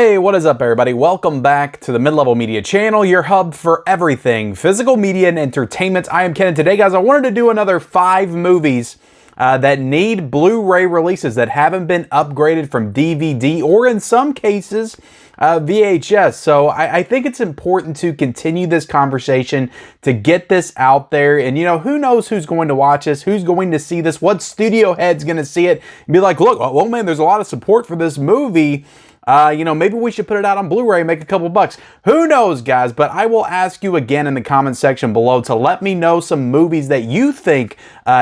Hey, what is up everybody? Welcome back to the Mid-Level Media channel, your hub for everything physical media and entertainment. I am Ken, and today guys, I wanted to do another 5 movies that need Blu-ray releases that haven't been upgraded from DVD or in some cases VHS. So I think it's important to continue this conversation, to get this out there, and you know, who knows who's going to watch this, who's going to see this, what studio head's going to see it and be like, look, well man, there's a lot of support for this movie. You know, maybe we should put it out on Blu-ray and make a couple bucks. Who knows, guys? But I will ask you again in the comment section below to let me know some movies that you think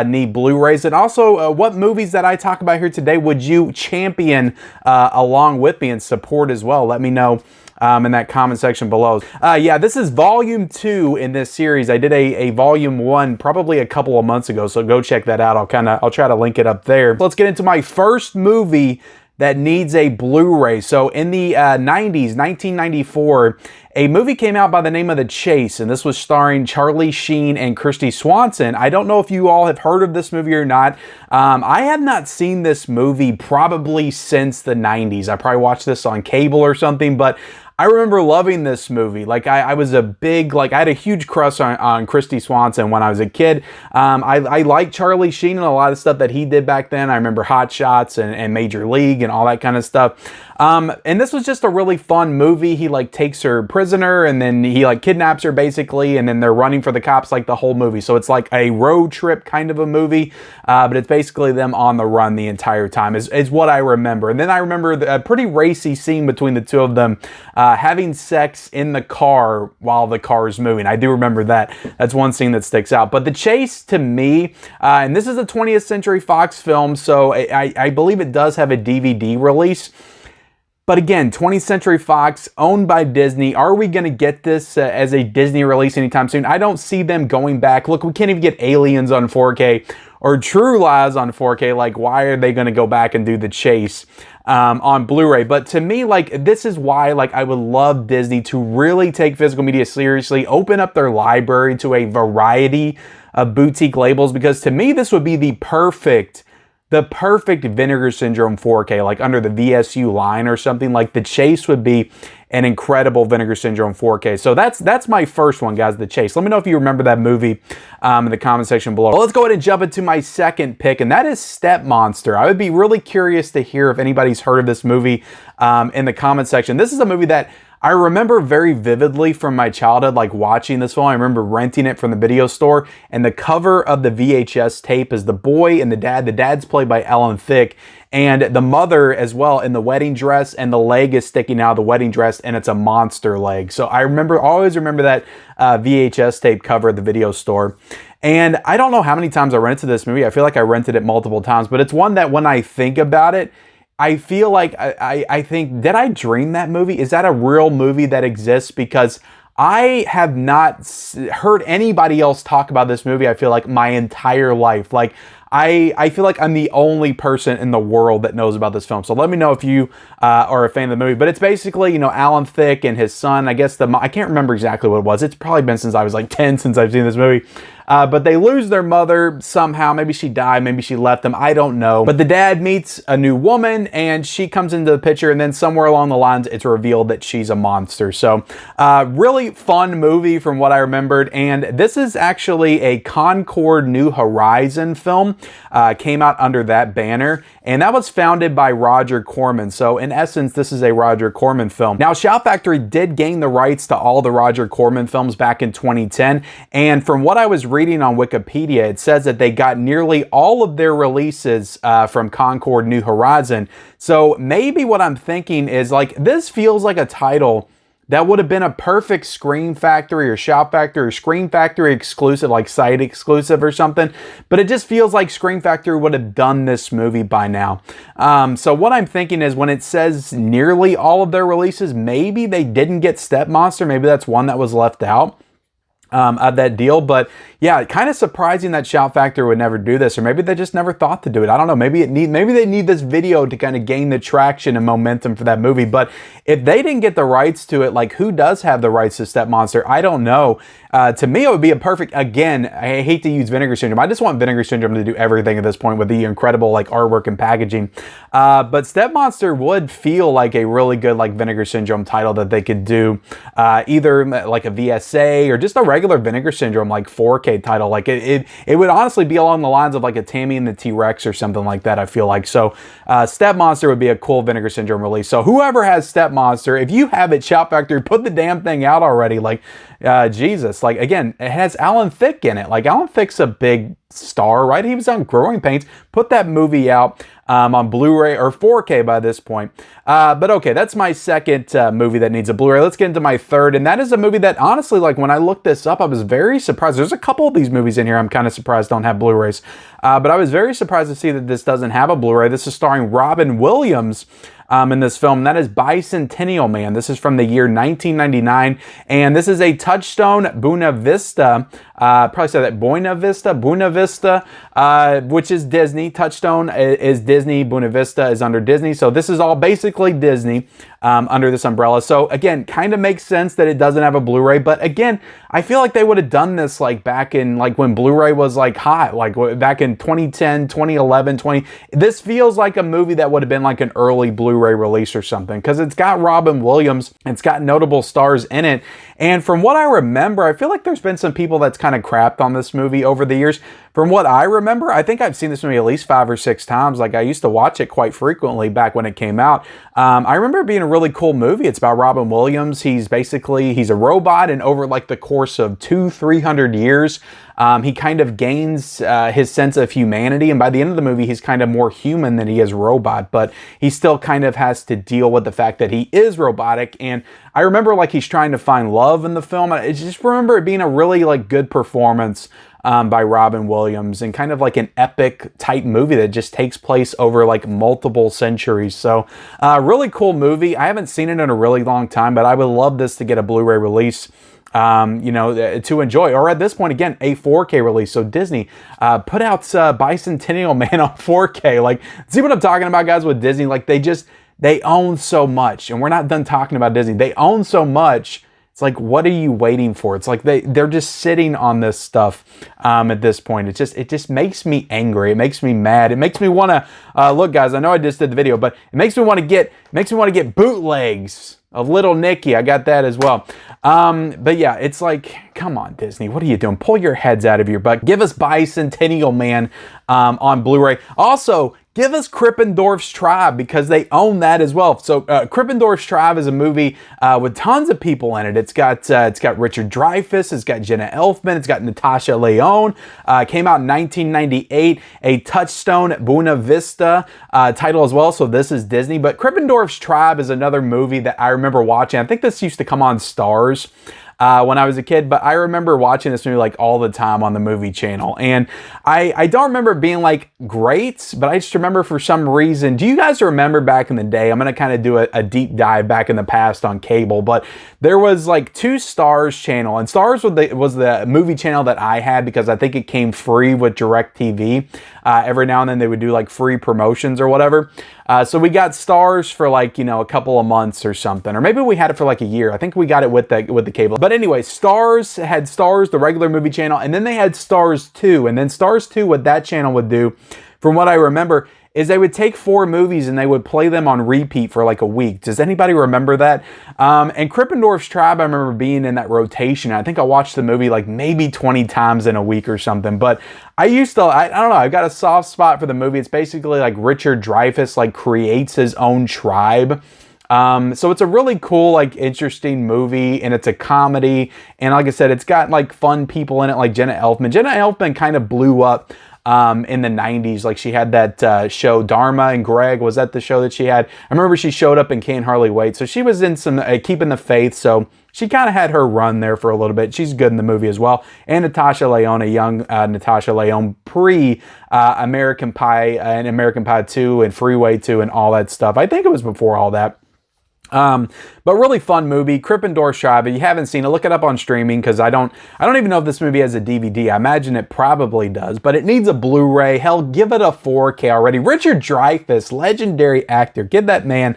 need Blu-rays, and also what movies that I talk about here today would you champion along with me and support as well. Let me know in that comment section below. Yeah, this is volume 2 in this series. I did a volume 1 probably a couple of months ago, so go check that out. I'll try to link it up there. Let's get into my first movie that needs a Blu-ray. So in the 90s, 1994, a movie came out by the name of The Chase, and this was starring Charlie Sheen and Kristy Swanson. I don't know if you all have heard of this movie or not. I have not seen this movie probably since the 90s. I probably watched this on cable or something, but I remember loving this movie. Like I was a big, I had a huge crush on Kristy Swanson when I was a kid. I liked Charlie Sheen and a lot of stuff that he did back then. I remember Hot Shots and Major League and all that kind of stuff. And this was just a really fun movie. He takes her prisoner and then he kidnaps her basically, and then they're running for the cops the whole movie. So it's like a road trip kind of a movie, but it's basically them on the run the entire time is what I remember. And then I remember a pretty racy scene between the two of them having sex in the car while the car is moving. I do remember that. That's one scene that sticks out. But The Chase, to me, and this is a 20th Century Fox film, so I believe it does have a DVD release. But again, 20th Century Fox, owned by Disney. Are we going to get this as a Disney release anytime soon? I don't see them going back. Look, we can't even get Aliens on 4K or True Lies on 4K. Why are they going to go back and do The Chase on Blu-ray? But to me, this is why, I would love Disney to really take physical media seriously, open up their library to a variety of boutique labels, because to me, this would be the perfect Vinegar Syndrome 4K, under the VSU line or something. The Chase would be an incredible Vinegar Syndrome 4K. So that's my first one, guys, The Chase. Let me know if you remember that movie in the comment section below. Well, let's go ahead and jump into my second pick, and that is Step Monster. I would be really curious to hear if anybody's heard of this movie in the comment section. This is a movie that I remember very vividly from my childhood, watching this film. I remember renting it from the video store, and the cover of the VHS tape is the boy and the dad. The dad's played by Ellen Thicke, and the mother as well in the wedding dress, and the leg is sticking out of the wedding dress, and it's a monster leg. So I always remember that VHS tape cover at the video store. And I don't know how many times I rented this movie. I feel like I rented it multiple times, but it's one that when I think about it, I feel like I think, did I dream that movie? Is that a real movie that exists? Because I have not heard anybody else talk about this movie, I feel like, my entire life. I feel like I'm the only person in the world that knows about this film. So let me know if you are a fan of the movie. But it's basically, you know, Alan Thicke and his son. I guess I can't remember exactly what it was. It's probably been since I was 10 since I've seen this movie. But they lose their mother somehow. Maybe she died. Maybe she left them. I don't know. But the dad meets a new woman and she comes into the picture. And then somewhere along the lines, it's revealed that she's a monster. So really fun movie from what I remembered. And this is actually a Concord New Horizon film. Came out under that banner. And that was founded by Roger Corman. So in essence, this is a Roger Corman film. Now, Shout Factory did gain the rights to all the Roger Corman films back in 2010. And from what I was reading on Wikipedia, it says that they got nearly all of their releases from Concord New Horizon. So maybe what I'm thinking is this feels like a title that would have been a perfect Scream Factory or Shout Factory or Scream Factory exclusive, site exclusive or something. But it just feels like Scream Factory would have done this movie by now. So what I'm thinking is when it says nearly all of their releases, maybe they didn't get Step Monster. Maybe that's one that was left out of that deal. But yeah, kind of surprising that Shout Factory would never do this, or maybe they just never thought to do it. I don't know. Maybe they need this video to kind of gain the traction and momentum for that movie. But if they didn't get the rights to it, who does have the rights to Step Monster? I don't know. to me, it would be a perfect, again, I hate to use Vinegar Syndrome. I just want Vinegar Syndrome to do everything at this point with the incredible like artwork and packaging. But Step Monster would feel like a really good like Vinegar Syndrome title that they could do, either like a VSA or just a regular Vinegar Syndrome like 4K title. Like it would honestly be along the lines of like a Tammy and the T-Rex or something like that, I feel like. So Step Monster would be a cool Vinegar Syndrome release. So whoever has Step Monster, if you have it, Shout Factory, put the damn thing out already. Like, Jesus. Like, again, it has Alan Thicke in it. Like, Alan Thicke's a big star, right? He was on Growing Pains. Put that movie out on Blu-ray or 4K by this point. But okay, that's my second movie that needs a Blu-ray. Let's get into my third, and that is a movie that honestly, like when I looked this up, I was very surprised. There's a couple of these movies in here I'm kind of surprised don't have Blu-rays. But I was very surprised to see that this doesn't have a Blu-ray. This is starring Robin Williams in this film. That is Bicentennial Man. This is from the year 1999, and this is a Touchstone Buena Vista, probably say that Buena Vista, which is Disney. Touchstone is Disney, Buena Vista is under Disney, so this is all basically Disney under this umbrella. So again, kind of makes sense that it doesn't have a Blu-ray, but again, I feel like they would have done this like back in like when Blu-ray was like hot, like back in 2010, 2011, this feels like a movie that would have been like an early Blu-ray release or something, because it's got Robin Williams, it's got notable stars in it, and from what I remember, I feel like there's been some people that's kind of crapped on this movie over the years. From what I remember, I think I've seen this movie at least 5 or 6 times. Like I used to watch it quite frequently back when it came out. I remember it being a really cool movie. It's about Robin Williams. He's a robot, and over like the course of 200-300 years, he kind of gains his sense of humanity, and by the end of the movie, he's kind of more human than he is robot, but he still kind of has to deal with the fact that he is robotic. And I remember like he's trying to find love in the film. I just remember it being a really like good performance by Robin Williams, and kind of like an epic type movie that just takes place over like multiple centuries. So really cool movie. I haven't seen it in a really long time, but I would love this to get a Blu-ray release, you know, to enjoy, or at this point, again, a 4K release. So Disney, put out Bicentennial Man on 4K. Like, see what I'm talking about, guys, with Disney? Like, they own so much, and we're not done talking about Disney. They own so much. It's like, what are you waiting for? It's like they're just sitting on this stuff at this point. It just makes me angry. It makes me mad. It makes me want to look, guys. I know I just did the video, but it makes me want to get bootlegs of Little Nicky. I got that as well. But yeah, it's like, come on, Disney, what are you doing? Pull your heads out of your butt. Give us Bicentennial Man on Blu-ray. Also, give us Kristoffers Tribe, because they own that as well. So Kristoffers Tribe is a movie with tons of people in it. It's got Richard Dreyfuss, it's got Jenna Elfman, it's got Natasha Lyonne. Came out in 1998, a Touchstone Buena Vista title as well. So this is Disney. But Kristoffers Tribe is another movie that I remember watching. I think this used to come on Stars when I was a kid, but I remember watching this movie like all the time on the movie channel, and I don't remember it being like great, but I just remember for some reason. Do you guys remember back in the day? I'm gonna kind of do a deep dive back in the past on cable, but there was like 2 Stars channel, and Stars was the movie channel that I had, because I think it came free with DirecTV. Every now and then they would do like free promotions or whatever. So we got Stars for like, you know, a couple of months or something, or maybe we had it for like a year. I think we got it with the cable. But anyway, Stars had Stars, the regular movie channel, and then they had Stars 2. And then Stars 2, what that channel would do, from what I remember, is they would take 4 movies and they would play them on repeat for like a week. Does anybody remember that? And Kristoffers Tribe, I remember being in that rotation. I think I watched the movie like maybe 20 times in a week or something. But I don't know, I've got a soft spot for the movie. It's basically like Richard Dreyfuss like creates his own tribe. So it's a really cool, like, interesting movie, and it's a comedy. And like I said, it's got like fun people in it, like Jenna Elfman. Jenna Elfman kind of blew up in the 90s. Like, she had that show Dharma and Greg. Was that the show that she had? I remember she showed up in Can't Hardly Wait. So she was in some Keeping the Faith. So she kind of had her run there for a little bit. She's good in the movie as well. And Natasha Lyonne, a young Natasha Lyonne, pre-American Pie and American Pie 2 and Freeway 2 and all that stuff. I think it was before all that. But really fun movie, Kristoffers Tribe. If you haven't seen it, look it up on streaming because I don't even know if this movie has a DVD. I imagine it probably does, but it needs a Blu-ray. Hell, give it a 4K already. Richard Dreyfuss, legendary actor. Give that man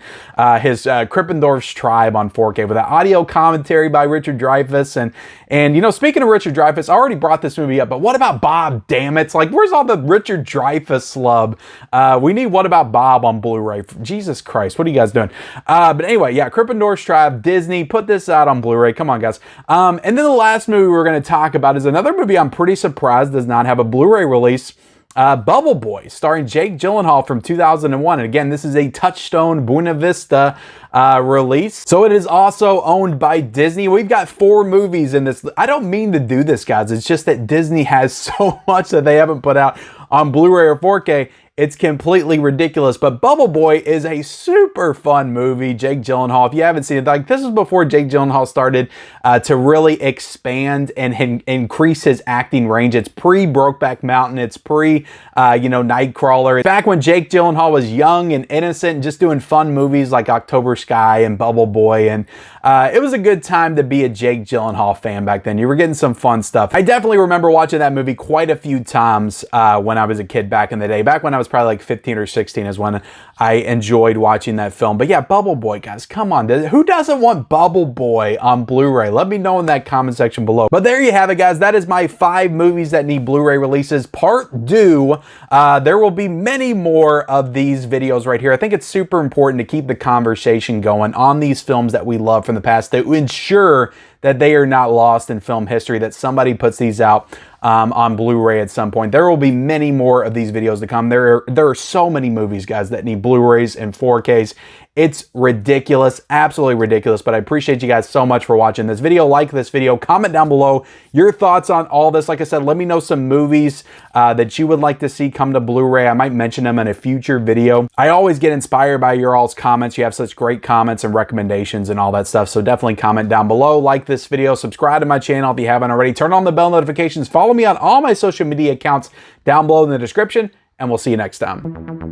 his Kristoffers Tribe on 4K with an audio commentary by Richard Dreyfuss. And you know, speaking of Richard Dreyfuss, I already brought this movie up, but what about Bob? Damn it! It's like, where's all the Richard Dreyfuss slub? We need What About Bob on Blu-ray. Jesus Christ, what are you guys doing? But anyway, yeah, Kristoffers Tribe, Disney, put this out on Blu-ray. Come on, guys. And then the last movie we're going to talk about is another movie I'm pretty surprised does not have a Blu-ray release. Bubble Boy, starring Jake Gyllenhaal from 2001. And again, this is a Touchstone Buena Vista release. So it is also owned by Disney. We've got 4 movies in this. I don't mean to do this, guys. It's just that Disney has so much that they haven't put out on Blu-ray or 4K. It's completely ridiculous, but Bubble Boy is a super fun movie. Jake Gyllenhaal, if you haven't seen it, like, this is before Jake Gyllenhaal started to really expand and increase his acting range. It's pre-Brokeback Mountain. It's pre, Nightcrawler. Back when Jake Gyllenhaal was young and innocent and just doing fun movies like October Sky and Bubble Boy. And it was a good time to be a Jake Gyllenhaal fan back then. You were getting some fun stuff. I definitely remember watching that movie quite a few times when I was a kid back in the day. Back when I was probably like 15 or 16 is when I enjoyed watching that film. But yeah, Bubble Boy, guys, come on. Who doesn't want Bubble Boy on Blu-ray? Let me know in that comment section below. But there you have it, guys. That is my 5 movies that need Blu-ray releases. Part 2. There will be many more of these videos right here. I think it's super important to keep the conversation going on these films that we love from the past to ensure that they are not lost in film history, that somebody puts these out on Blu-ray at some point. There will be many more of these videos to come. There are so many movies, guys, that need Blu-rays and 4Ks. It's ridiculous, absolutely ridiculous, but I appreciate you guys so much for watching this video. Like this video, comment down below your thoughts on all this. Like I said, let me know some movies that you would like to see come to Blu-ray. I might mention them in a future video. I always get inspired by your all's comments. You have such great comments and recommendations and all that stuff, so definitely comment down below. Like this video, subscribe to my channel if you haven't already. Turn on the bell notifications. Follow me on all my social media accounts down below in the description, and we'll see you next time.